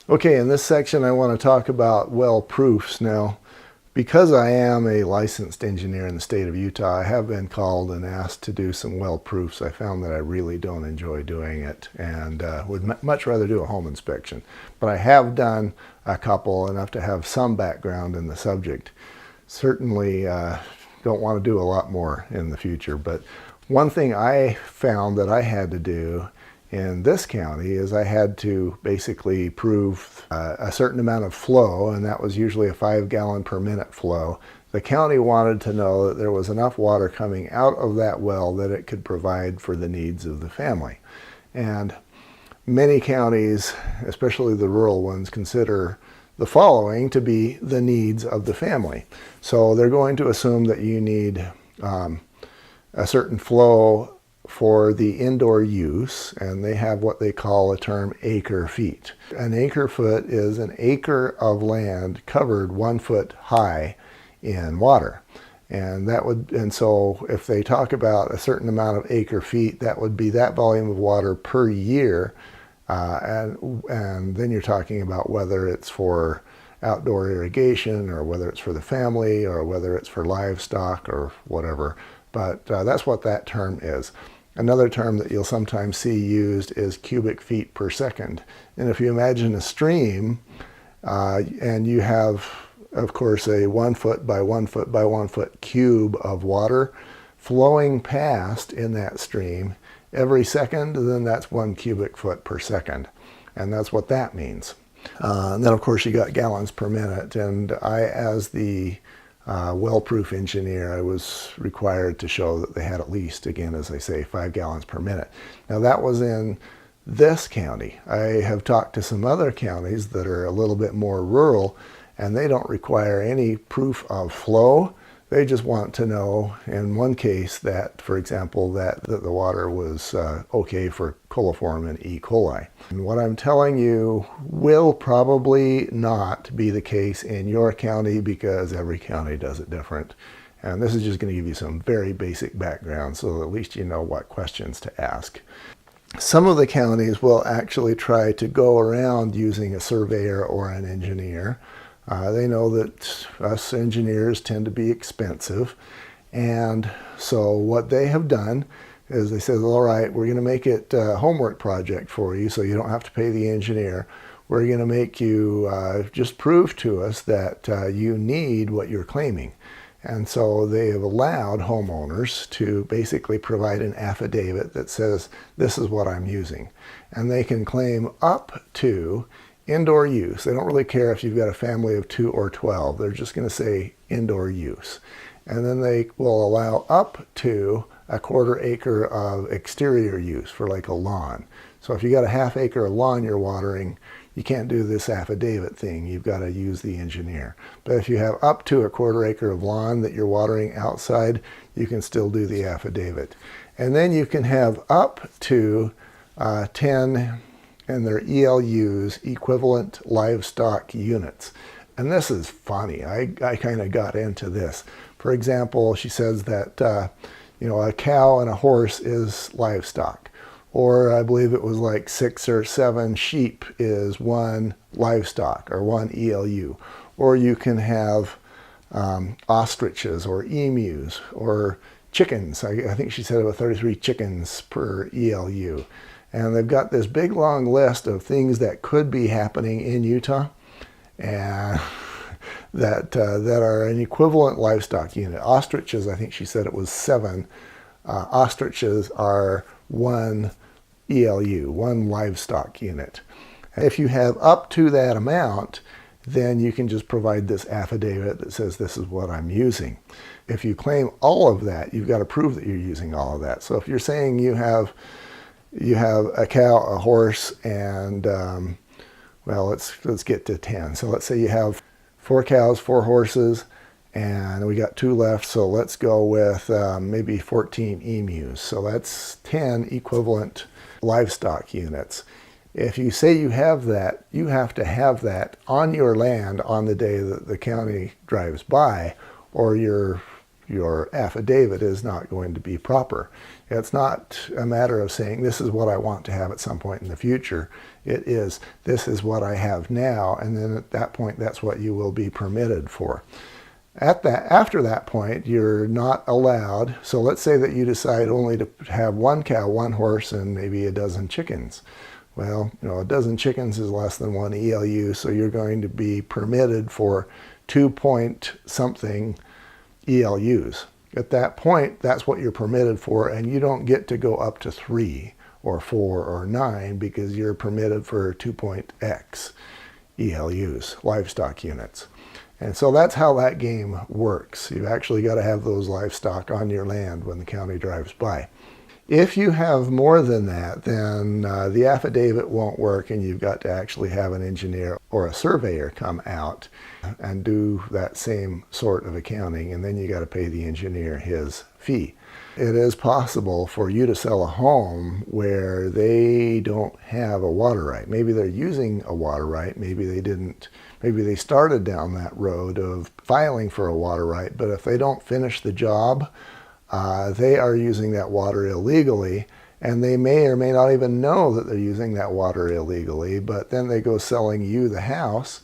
Okay, in this section I want to talk about well proofs. Now, because I am a licensed engineer in the state of Utah, I have been called and asked to do some well proofs. I found that I really don't enjoy doing it and would much rather do a home inspection. But I have done a couple, enough to have some background in the subject. Certainly don't want to do a lot more in the future, but one thing I found that I had to do in this county is I had to basically prove a certain amount of flow, and that was usually a 5 gallon per minute flow. The county wanted to know that there was enough water coming out of that well that it could provide for the needs of the family. And many counties, especially the rural ones, consider the following to be the needs of the family. So they're going to assume that you need a certain flow for the indoor use, and they have what they call a term acre feet. An acre foot is an acre of land covered 1 foot high in water. And so if they talk about a certain amount of acre feet, that would be that volume of water per year. And then you're talking about whether it's for outdoor irrigation or whether it's for the family or whether it's for livestock or whatever. But that's what that term is. Another term that you'll sometimes see used is cubic feet per second. And if you imagine a stream and you have, of course, a 1 foot by 1 foot by 1 foot cube of water flowing past in that stream every second, then that's 1 cubic foot per second. And that's what that means. And then, of course, you got gallons per minute. And I, as the well-proof engineer, I was required to show that they had at least, again, as I say, 5 gallons per minute. Now, that was in this county. I have talked to some other counties that are a little bit more rural, and they don't require any proof of flow. They just want to know, in one case, that, for example, that the water was okay for coliform and E. coli. And what I'm telling you will probably not be the case in your county because every county does it different. And this is just going to give you some very basic background so at least you know what questions to ask. Some of the counties will actually try to go around using a surveyor or an engineer. They know that us engineers tend to be expensive, and so what they have done is they said, all right, we're going to make it a homework project for you so you don't have to pay the engineer. We're going to make you just prove to us that you need what you're claiming. And so they have allowed homeowners to basically provide an affidavit that says, this is what I'm using. And they can claim up to indoor use. They don't really care if you've got a family of 2 or 12. They're just going to say indoor use. And then they will allow up to a 1/4 acre of exterior use for like a lawn. So if you got a 1/2 acre of lawn you're watering, you can't do this affidavit thing. You've got to use the engineer. But if you have up to a 1/4 acre of lawn that you're watering outside, you can still do the affidavit. And then you can have up to 10 and their ELUs, equivalent livestock units. And this is funny. I kind of got into this. For example, she says that a cow and a horse is livestock. Or I believe it was like 6 or 7 sheep is 1 livestock or 1 ELU. Or you can have ostriches or emus or chickens. I think she said about 33 chickens per ELU. And they've got this big long list of things that could be happening in Utah and that are an equivalent livestock unit. Ostriches, I think she said it was 7. Ostriches are 1 ELU, 1 livestock unit. If you have up to that amount, then you can just provide this affidavit that says this is what I'm using. If you claim all of that, you've got to prove that you're using all of that. So if you're saying you have a cow, a horse, and well, let's get to 10. So let's say you have 4 cows, 4 horses, and we got 2 left. So let's go with maybe 14 emus. So that's 10 equivalent livestock units. If you say you have that, you have to have that on your land on the day that the county drives by, or you're your affidavit is not going to be proper. It's not a matter of saying this is what I want to have at some point in the future. It is this is what I have now, and then at that point that's what you will be permitted for. After that point, you're not allowed. So let's say that you decide only to have 1 cow, 1 horse, and maybe a dozen chickens. Well, a dozen chickens is less than 1 ELU, so you're going to be permitted for 2 point something ELUs. At that point, that's what you're permitted for, and you don't get to go up to 3 or 4 or 9 because you're permitted for 2.x ELUs, livestock units. And so that's how that game works. You've actually got to have those livestock on your land when the county drives by. If you have more than that, then the affidavit won't work, and you've got to actually have an engineer or a surveyor come out and do that same sort of accounting, and then you got to pay the engineer his fee. It is possible for you to sell a home where they don't have a water right. Maybe they're using a water right, maybe they didn't. Maybe they started down that road of filing for a water right, but if they don't finish the job, they are using that water illegally, and they may or may not even know that they're using that water illegally, but then they go selling you the house,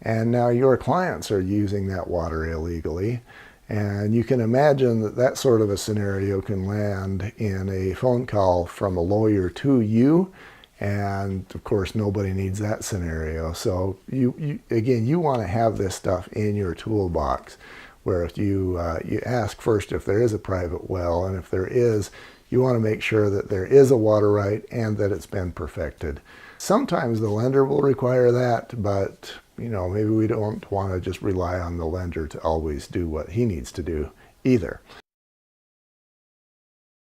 and now your clients are using that water illegally. And you can imagine that that sort of a scenario can land in a phone call from a lawyer to you, and of course nobody needs that scenario. So you want to have this stuff in your toolbox, where if you ask first if there is a private well, and if there is, you want to make sure that there is a water right and that it's been perfected. Sometimes the lender will require that, but maybe we don't want to just rely on the lender to always do what he needs to do either.